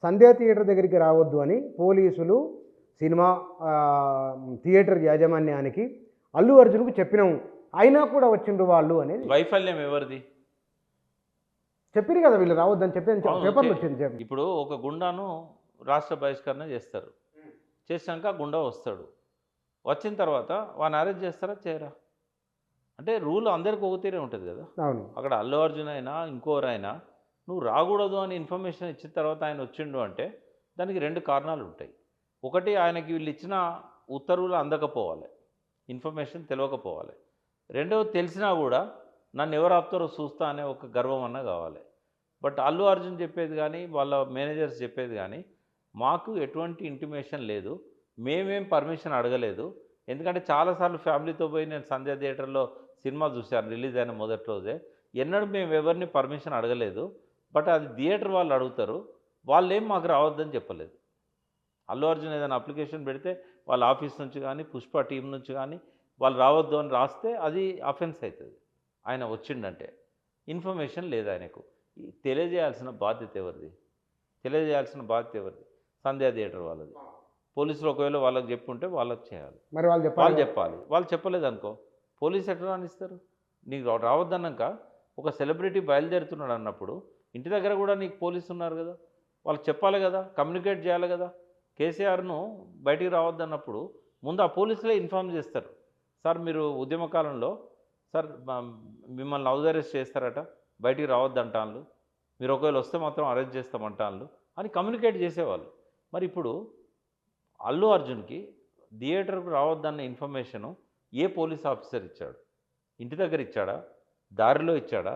సంధ్యా theatre దగ్గరికి రావద్దు అని పోలీసులు సినిమా థియేటర్ యాజమాన్యానికి అల్లు అర్జున్కు చెప్పినాము, అయినా కూడా వచ్చిండ్రు వాళ్ళు అనేది వైఫల్యం ఎవరిది? చెప్పారు కదా వీళ్ళు రావద్దని చెప్పి పేపర్లు వచ్చింది. ఇప్పుడు ఒక గుండాను రాష్ట్ర బహిష్కరణ చేస్తారు, చేసినాక గుండా వస్తాడు, వచ్చిన తర్వాత వాడిని అరెస్ట్ చేస్తారా చేయరా? అంటే రూల్ అందరికి ఒక తీరే ఉంటుంది కదా. అవును. అక్కడ అల్లు అర్జున్ అయినా ఇంకోరైనా నువ్వు రాకూడదు అని ఇన్ఫర్మేషన్ ఇచ్చిన తర్వాత ఆయన వచ్చిండు అంటే దానికి రెండు కారణాలు ఉంటాయి. ఒకటి, ఆయనకి వీళ్ళు ఇచ్చిన ఉత్తర్వులు అందకపోవాలి, ఇన్ఫర్మేషన్ తెలియకపోవాలి. రెండవది, తెలిసినా కూడా నన్ను ఎవరు ఆపుతారో చూస్తా అనే ఒక గర్వం అన్న కావాలి. బట్ అల్లు అర్జున్ చెప్పేది కానీ వాళ్ళ మేనేజర్స్ చెప్పేది కానీ మాకు ఎటువంటి ఇంటిమేషన్ లేదు, మేమేం పర్మిషన్ అడగలేదు. ఎందుకంటే చాలాసార్లు ఫ్యామిలీతో పోయి నేను సంధ్యా థియేటర్లో సినిమా చూశాను రిలీజ్ అయిన మొదటి రోజే. ఎన్నడూ మేము ఎవరిని పర్మిషన్ అడగలేదు. బట్ అది థియేటర్ వాళ్ళు అడుగుతారు, వాళ్ళు ఏం మాకు రావద్దని చెప్పలేదు. అల్లు అర్జున్ ఏదైనా అప్లికేషన్ పెడితే వాళ్ళ ఆఫీస్ నుంచి కానీ పుష్ప టీం నుంచి కానీ వాళ్ళు రావద్దు అని రాస్తే అది అఫెన్స్ అవుతుంది. ఆయన వచ్చిండంటే ఇన్ఫర్మేషన్ లేదు ఆయనకు. తెలియజేయాల్సిన బాధ్యత ఎవరిది? తెలియజేయాల్సిన బాధ్యత ఎవరిది? సంధ్యా థియేటర్ వాళ్ళది. పోలీసులు ఒకవేళ వాళ్ళకి చెప్పుంటే వాళ్ళకి చేయాలి, మరి వాళ్ళు చెప్పాలి. వాళ్ళు చెప్పలేదు అనుకో, పోలీసు ఎట్లా రానిస్తారు? నీకు రావద్దన్నాక ఒక సెలబ్రిటీ బయలుదేరుతున్నాడు అన్నప్పుడు ఇంటి దగ్గర కూడా నీకు పోలీసు ఉన్నారు కదా, వాళ్ళకి చెప్పాలి కదా, కమ్యూనికేట్ చేయాలి కదా. కేసీఆర్ను బయటికి రావద్దన్నప్పుడు ముందు ఆ పోలీసులే ఇన్ఫార్మ్ చేస్తారు, సార్ మీరు ఉద్యమకాలంలో సార్ మిమ్మల్ని హౌస్ అరెస్ట్ చేస్తారట, బయటికి రావద్దంటాను, మీరు ఒకవేళ వస్తే మాత్రం అరెస్ట్ చేస్తామంటాను అని కమ్యూనికేట్ చేసేవాళ్ళు. మరి ఇప్పుడు అల్లు అర్జున్కి థియేటర్కు రావద్దన్న ఇన్ఫర్మేషను ఏ పోలీస్ ఆఫీసర్ ఇచ్చాడు? ఇంటి దగ్గర ఇచ్చాడా? దారిలో ఇచ్చాడా?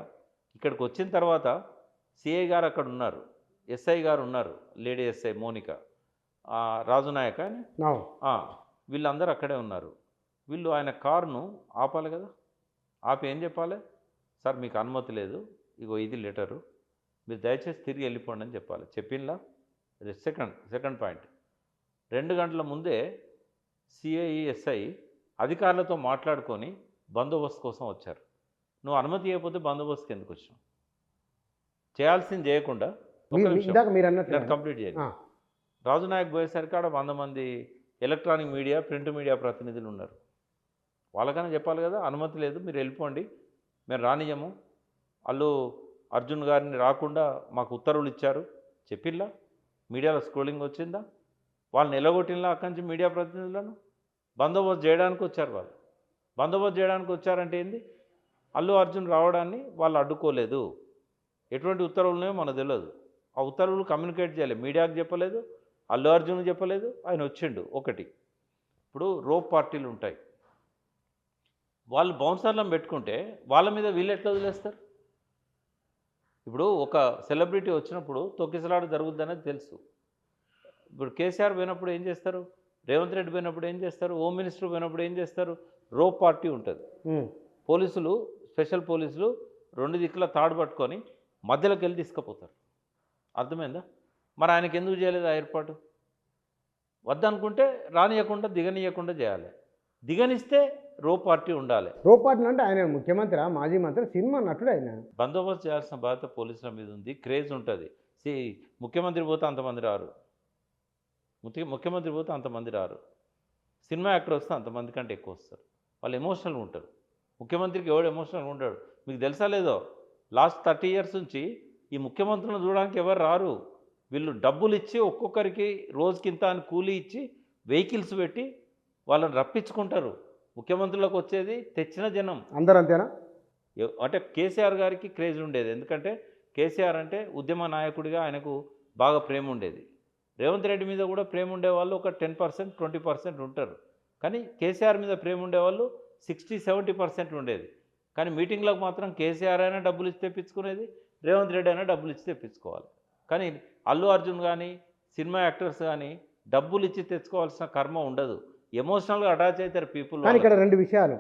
ఇక్కడికి వచ్చిన తర్వాత సిఐ గారు అక్కడ ఉన్నారు, ఎస్ఐ గారు ఉన్నారు, లేడీ ఎస్ఐ మోనిక, రాజునాయక వీళ్ళందరూ అక్కడే ఉన్నారు. వీళ్ళు ఆయన కారును ఆపాలి కదా, ఆపి ఏం చెప్పాలి? సార్ మీకు అనుమతి లేదు, ఇగో ఇది లెటరు, మీరు దయచేసి తిరిగి వెళ్ళిపోండి అని చెప్పాలి. చెప్పిందా? సెకండ్ పాయింట్, 2 గంటల ముందే సిఐ ఎస్ఐ అధికారులతో మాట్లాడుకొని బందోబస్తు కోసం వచ్చారు. నువ్వు అనుమతి ఇవ్వకపోతే బందోబస్తుకి ఎందుకు వచ్చినావు? చేయాల్సింది చేయకుండా నేను కంప్లీట్ చేయాలి. రాజునాయక్ పోయేసరికి ఆడ 100 మంది ఎలక్ట్రానిక్ మీడియా ప్రింట్ మీడియా ప్రతినిధులు ఉన్నారు. వాళ్ళకైనా చెప్పాలి కదా, అనుమతి లేదు మీరు వెళ్ళిపోండి, మేము రానియము, అల్లు అర్జున్ గారిని రాకుండా మాకు ఉత్తర్వులు ఇచ్చారు చెప్పిల్లా? మీడియాలో స్క్రోలింగ్ వచ్చిందా? వాళ్ళని ఎలగొట్టినలా అక్కడి నుంచి మీడియా ప్రతినిధులను? బందోబస్తు చేయడానికి వచ్చారు వాళ్ళు. బందోబస్తు చేయడానికి వచ్చారంటే ఏంది? అల్లు అర్జున్ రావడాన్ని వాళ్ళు అడ్డుకోలేదు. ఎటువంటి ఉత్తర్వులున్నాయో మనకు తెలియదు. ఆ ఉత్తర్వులు కమ్యూనికేట్ చేయాలి, మీడియాకు చెప్పలేదు, అల్లు అర్జున్ చెప్పలేదు, ఆయన వచ్చిండు. ఒకటి, ఇప్పుడు రోప్ పార్టీలు ఉంటాయి, వాళ్ళు బౌన్సర్లను పెట్టుకుంటే వాళ్ళ మీద వీళ్ళు ఎట్లా వదిలేస్తారు? ఇప్పుడు ఒక సెలబ్రిటీ వచ్చినప్పుడు తొక్కిసలాట జరుగుద్దనేది తెలుసు. ఇప్పుడు కేసీఆర్ పోయినప్పుడు ఏం చేస్తారు? రేవంత్ రెడ్డి పోయినప్పుడు ఏం చేస్తారు? హోమ్ మినిస్టర్ పోయినప్పుడు ఏం చేస్తారు? రోప్ పార్టీ ఉంటుంది. పోలీసులు, స్పెషల్ పోలీసులు 2 దిక్కుల తాడు పట్టుకొని మధ్యలోకి వెళ్ళి తీసుకుపోతారు. అర్థమైందా? మరి ఆయనకి ఎందుకు చేయలేదు ఆ ఏర్పాటు? వద్దనుకుంటే రానియకుండా దిగనీయకుండా చేయాలి, దిగనిస్తే రోప్ పార్టీ ఉండాలి. రోప్ పార్టీ అంటే ఆయన ముఖ్యమంత్రి, మాజీ మంత్రి, సినిమా నటుడు, ఆయన బందోబస్తు చేయాల్సిన బాధ్యత పోలీసుల మీద ఉంది. క్రేజ్ ఉంటుంది. ముఖ్యమంత్రి పోతే అంతమంది రారు, ముఖ్యమంత్రి పోతే అంతమంది రారు, సినిమా యాక్టర్ వస్తే అంతమంది కంటే ఎక్కువ వస్తారు. వాళ్ళు ఎమోషనల్గా ఉంటారు. ముఖ్యమంత్రికి ఎవడు ఎమోషనల్గా ఉంటాడు? మీకు తెలుసా లేదో, లాస్ట్ 30 years నుంచి ఈ ముఖ్యమంత్రులను చూడడానికి ఎవరు రారు. వీళ్ళు డబ్బులు ఇచ్చి ఒక్కొక్కరికి రోజుకింత అని కూలీ ఇచ్చి వెహికల్స్ పెట్టి వాళ్ళని రప్పించుకుంటారు. ముఖ్యమంత్రులకు వచ్చేది తెచ్చిన జనం అందరూ అంతేనా? అంటే కేసీఆర్ గారికి క్రేజ్ ఉండేది, ఎందుకంటే కేసీఆర్ అంటే ఉద్యమ నాయకుడిగా ఆయనకు బాగా ప్రేమ ఉండేది. రేవంత్ రెడ్డి మీద కూడా ప్రేమ ఉండేవాళ్ళు ఒక 10%, 20% ఉంటారు. కానీ కేసీఆర్ మీద ప్రేమ ఉండేవాళ్ళు 60-70% ఉండేది. కానీ మీటింగ్లకు మాత్రం కేసీఆర్ అయినా డబ్బులు ఇచ్చి తెప్పించుకునేది, రేవంత్ రెడ్డి అయినా డబ్బులు ఇచ్చి తెప్పించుకోవాలి. కానీ అల్లు అర్జున్ కానీ సినిమా యాక్టర్స్ కానీ డబ్బులు ఇచ్చి తెచ్చుకోవాల్సిన కర్మ ఉండదు, ఎమోషనల్గా అటాచ్ అవుతారు పీపుల్. కానీ ఇక్కడ 2 విషయాలు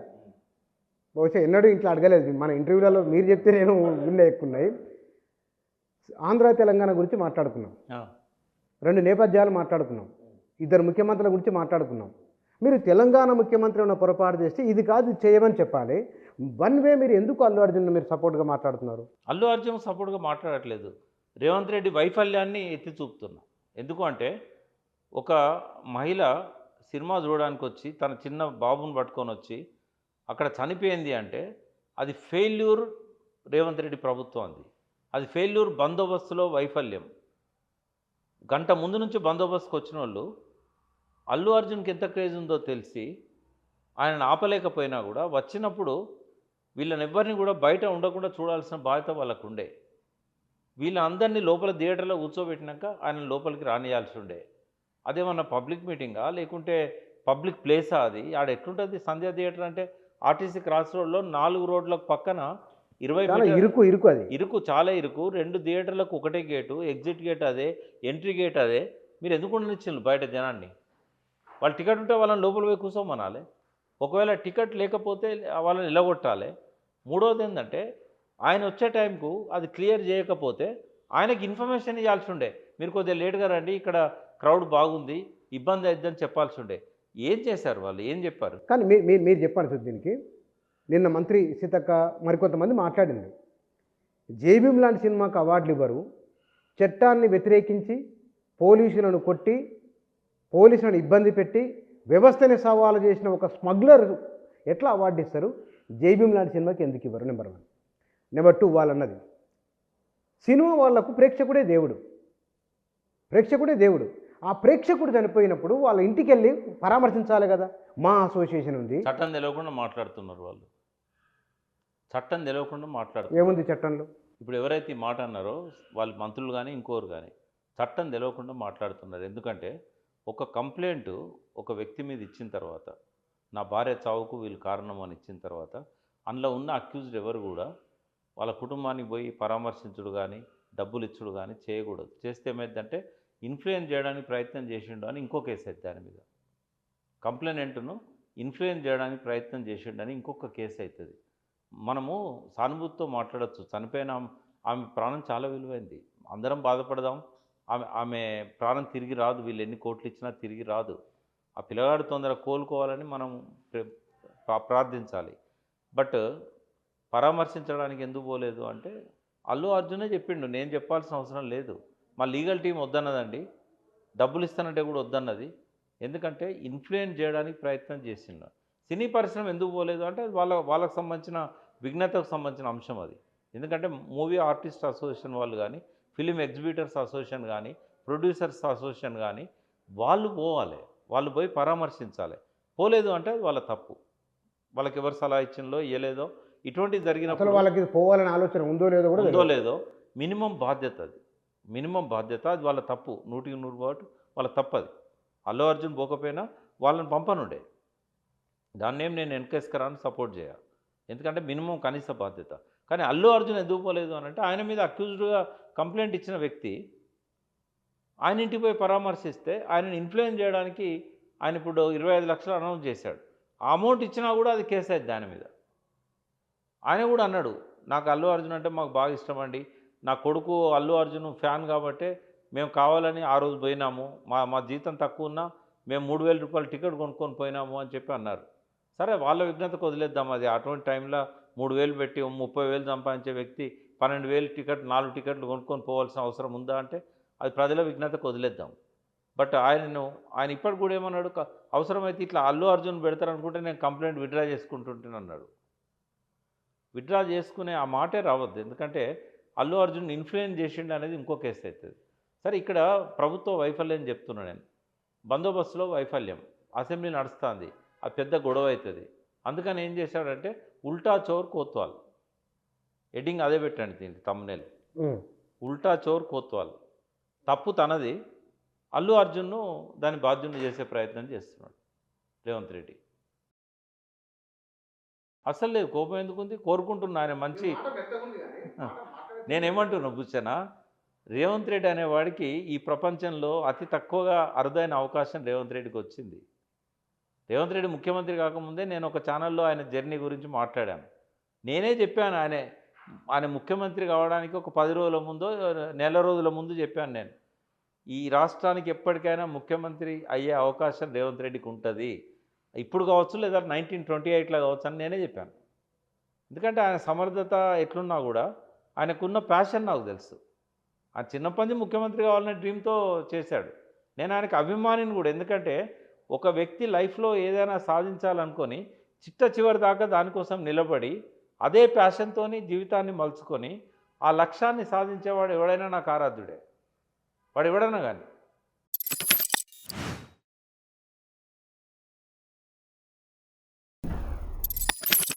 బహుశా ఎన్నడూ ఇంట్లో అడగలేదు, మన ఇంటర్వ్యూలలో మీరు చెప్తే నేను విన్నే ఎక్కున్నాయి. ఆంధ్ర తెలంగాణ గురించి మాట్లాడుకున్నాం, 2 నేపథ్యాలు మాట్లాడుకున్నాం, 2 ముఖ్యమంత్రుల గురించి మాట్లాడుకున్నాం. మీరు తెలంగాణ ముఖ్యమంత్రి ఉన్న పొరపాటు చేస్తే ఇది కాదు ఇది చేయమని చెప్పాలి. వన్ వే మీరు ఎందుకు అల్లు అర్జున్ మీరు సపోర్ట్గా మాట్లాడుతున్నారు? అల్లు అర్జున్ సపోర్ట్గా మాట్లాడట్లేదు, రేవంత్ రెడ్డి వైఫల్యాన్ని ఎత్తి చూపుతున్నా. ఎందుకు అంటే ఒక మహిళ సినిమా చూడడానికి వచ్చి తన చిన్న బాబుని పట్టుకొని వచ్చి అక్కడ చనిపోయింది అంటే అది ఫెయిల్యూర్ రేవంత్ రెడ్డి ప్రభుత్వం అది ఫెయిల్యూర్ బందోబస్తులో వైఫల్యం. గంట ముందు నుంచి బందోబస్తుకు వచ్చిన వాళ్ళు అల్లు అర్జున్కి ఎంత క్రేజ్ ఉందో తెలిసి ఆయనను ఆపలేకపోయినా కూడా వచ్చినప్పుడు వీళ్ళని ఎవ్వరిని కూడా బయట ఉండకుండా చూడాల్సిన బాధ్యత వాళ్ళకు ఉండే. వీళ్ళందరినీ లోపల థియేటర్లో కూర్చోబెట్టినాక ఆయన లోపలికి రానియాల్సి ఉండే. అదేమన్నా పబ్లిక్ మీటింగా లేకుంటే పబ్లిక్ ప్లేసా అది? ఆడ ఎట్లుంటుంది సంధ్య థియేటర్ అంటే? ఆర్టీసీ క్రాస్ రోడ్లో 4 రోడ్లకు పక్కన 20 చాలా మీటర్ల ఇరుకు అది. ఇరుకు, చాలా ఇరుకు. 2 థియేటర్లకు ఒకటే గేటు, ఎగ్జిట్ గేట్ అదే, ఎంట్రీ గేట్ అదే. మీరు ఎందుకు ఉండనిచ్చిండ్రు బయట జనాన్ని? వాళ్ళు టికెట్ ఉంటే వాళ్ళని లోపల పోయి కూర్చోమనాలి. ఒకవేళ టికెట్ లేకపోతే వాళ్ళని నిలగొట్టాలి. మూడోది ఏంటంటే ఆయన వచ్చే టైంకు అది క్లియర్ చేయకపోతే ఆయనకి ఇన్ఫర్మేషన్ ఇవ్వాల్సి ఉండే. మీరు కొద్దిగా లేట్గా రండి, ఇక్కడ క్రౌడ్ బాగుంది, ఇబ్బంది అయిద్దని చెప్పాల్సి ఉండే. ఏం చేశారు వాళ్ళు? ఏం చెప్పారు? కానీ మీరు చెప్పండి సార్ దీనికి. నిన్న మంత్రి సీతక్క మరికొంతమంది మాట్లాడింది. జేబీఎం లాంటి సినిమాకు అవార్డులు ఇవ్వరు, చట్టాన్ని వ్యతిరేకించి పోలీసులను కొట్టి పోలీసులను ఇబ్బంది పెట్టి వ్యవస్థని సవాలు చేసిన ఒక స్మగ్లర్ ఎట్లా అవార్డు ఇస్తారు? జేబీఎం లాంటి సినిమాకి ఎందుకు ఇవ్వరు? నెంబర్ 1. నెంబర్ 2, వాళ్ళన్నది సినిమా వాళ్లకు ప్రేక్షకుడే దేవుడు. ఆ ప్రేక్షకుడు చనిపోయినప్పుడు వాళ్ళ ఇంటికి వెళ్ళి పరామర్శించాలి కదా. మా అసోసియేషన్ ఉంది. చట్టం తెలియకుండా మాట్లాడుతున్నారు వాళ్ళు. చట్టం తెలియకుండా మాట్లాడుతున్నారు. ఏముంది చట్టంలో? ఇప్పుడు ఎవరైతే ఈ మాట అన్నారో వాళ్ళు మంత్రులు కానీ ఇంకోరు కానీ చట్టం తెలియకుండా మాట్లాడుతున్నారు. ఎందుకంటే ఒక కంప్లైంట్ ఒక వ్యక్తి మీద ఇచ్చిన తర్వాత, నా భార్య చావుకు వీళ్ళు కారణం అని ఇచ్చిన తర్వాత, అందులో ఉన్న అక్యూజ్డ్ ఎవరు కూడా వాళ్ళ కుటుంబానికి పోయి పరామర్శించుడు కానీ డబ్బులు ఇచ్చుడు కానీ చేయకూడదు. చేస్తే ఏమైందంటే ఇన్ఫ్లుయెన్స్ చేయడానికి ప్రయత్నం చేసిండు అని ఇంకో కేసు అవుతుంది. దాని మీద కంప్లైనెంట్ను ఇన్ఫ్లుయెన్స్ చేయడానికి ప్రయత్నం చేసిండు అని ఇంకొక కేసు అవుతుంది. మనము సానుభూతితో మాట్లాడచ్చు. చనిపోయిన ఆమె ప్రాణం చాలా విలువైంది. అందరం బాధపడదాం. ఆమె ప్రాణం తిరిగి రాదు. వీళ్ళు ఎన్ని కోట్లు ఇచ్చినా తిరిగి రాదు. ఆ పిల్లగాడు తొందరగా కోలుకోవాలని మనం ప్రార్థించాలి. బట్ పరామర్శించడానికి ఎందుకు పోలేదు అంటే అల్లు అర్జునే చెప్పిండు, నేను చెప్పాల్సిన అవసరం లేదు. మా లీగల్ టీం వద్దన్నదండి, డబ్బులు ఇస్తానంటే కూడా వద్దన్నది. ఎందుకంటే ఇన్ఫ్లుయెన్స్ చేయడానికి ప్రయత్నం చేసిండు. సినీ పరిశ్రమ ఎందుకు పోలేదు అంటే వాళ్ళకు సంబంధించిన విఘ్నతకు సంబంధించిన అంశం అది. ఎందుకంటే మూవీ ఆర్టిస్ట్ అసోసియేషన్ వాళ్ళు కానీ, ఫిలిం ఎగ్జిబిటర్స్ అసోసియేషన్ కానీ, ప్రొడ్యూసర్స్ అసోసియేషన్ కానీ వాళ్ళు పోవాలి. వాళ్ళు పోయి పరామర్శించాలి. పోలేదు అంటే అది వాళ్ళ తప్పు. వాళ్ళకి ఎవరు సలహా ఇచ్చిందో ఇవ్వలేదో ఇటువంటివి జరిగినప్పుడు వాళ్ళకి పోవాలని ఆలోచన ఉందో లేదో మినిమం బాధ్యత అది వాళ్ళ తప్పు. 100% వాళ్ళ తప్పది. అల్లు అర్జున్ పోకపోయినా వాళ్ళని పంపనుండే. దాన్నేం నేను వెనకేసుకురాని సపోర్ట్ చేయాలి. ఎందుకంటే మినిమం కనీస బాధ్యత. కానీ అల్లు అర్జున్ ఎందుకు పోలేదు అని అంటే ఆయన మీద అక్యూజ్డ్గా కంప్లైంట్ ఇచ్చిన వ్యక్తి ఆయన ఇంటికి పోయి పరామర్శిస్తే ఆయనను ఇన్ఫ్లుయెన్స్ చేయడానికి ఆయన ఇప్పుడు 25 లక్షలు అనౌన్స్ చేశాడు. ఆ అమౌంట్ ఇచ్చినా కూడా అది కేసు అయింది దాని మీద. ఆయన కూడా అన్నాడు, నాకు అల్లు అర్జున్ అంటే మాకు బాగా ఇష్టం అండి, నా కొడుకు అల్లు అర్జున్ ఫ్యాన్ కాబట్టే మేము కావాలని ఆ రోజు పోయినాము, మా జీతం తక్కువ ఉన్నా మేము 3,000 రూపాయలు టికెట్ కొనుక్కొని పోయినాము అని చెప్పి అన్నారు. సరే వాళ్ళ విఘ్నతకు వదిలేద్దాం. అది అటువంటి టైంలో 3,000 పెట్టి 30,000 సంపాదించే వ్యక్తి 12,000 టికెట్ 4 టికెట్లు కొనుక్కొని పోవాల్సిన అవసరం ఉందా అంటే అది ప్రజల విఘ్నతకు వదిలేద్దాం. బట్ ఆయన ఇప్పటికి కూడా ఏమన్నాడు, అవసరమైతే ఇట్లా అల్లు అర్జున్ పెడతారనుకుంటే నేను కంప్లైంట్ విత్డ్రా చేసుకుంటుంటాను అన్నాడు. విత్డ్రా చేసుకునే ఆ మాటే రావద్దు. ఎందుకంటే అల్లు అర్జున్ ఇన్ఫ్లుయెన్స్ చేసిండు అనేది ఇంకో కేసు అవుతుంది. సరే ఇక్కడ ప్రభుత్వ వైఫల్యం చెప్తున్నా నేను. బందోబస్తులో వైఫల్యం, అసెంబ్లీ నడుస్తుంది, అది పెద్ద గొడవ అవుతుంది. అందుకని ఏం చేశాడంటే ఉల్టా చోర్ కోత్వాల్, హెడ్డింగ్ అదే పెట్టండి దీనికి తమ్మునేల్, ఉల్టా చోర్ కోత్వాల్. తప్పు తనది, అల్లు అర్జున్ను దాని బాధ్యుని చేసే ప్రయత్నం చేస్తున్నాడు రేవంత్ రెడ్డి. అసలు లేదు, కోపం ఎందుకుంది? కోరుకుంటున్నా ఆయన మంచి. నేనేమంటున్నా బుచ్చనా, రేవంత్ రెడ్డి అనేవాడికి ఈ ప్రపంచంలో అతి తక్కువగా అరుదైన అవకాశం రేవంత్ రెడ్డికి వచ్చింది. రేవంత్ రెడ్డి ముఖ్యమంత్రి కాకముందే నేను ఒక ఛానల్లో ఆయన జర్నీ గురించి మాట్లాడాను. నేనే చెప్పాను, ఆయన ముఖ్యమంత్రి కావడానికి ఒక 10 రోజుల ముందో నెల రోజుల ముందు చెప్పాను నేను, ఈ రాష్ట్రానికి ఎప్పటికైనా ముఖ్యమంత్రి అయ్యే అవకాశం రేవంత్ రెడ్డికి ఉంటుంది, ఇప్పుడు కావచ్చు లేదా 1928లో కావచ్చు అని నేనే చెప్పాను. ఎందుకంటే ఆయన సమర్థత ఎట్లున్నా కూడా ఆయనకున్న ప్యాషన్ నాకు తెలుసు. ఆ చిన్నప్పటి నుంచి ముఖ్యమంత్రి కావాలనే డ్రీమ్తో చేశాడు. నేను ఆయనకు అభిమానిని కూడా. ఎందుకంటే ఒక వ్యక్తి లైఫ్లో ఏదైనా సాధించాలనుకొని చిట్ట చివరి దాకా దానికోసం నిలబడి అదే ప్యాషన్తోని జీవితాన్ని మలుచుకొని ఆ లక్ష్యాన్ని సాధించేవాడు ఎవడైనా నాకు ఆరాధ్యుడే. వాడు ఎవడైనా కానీ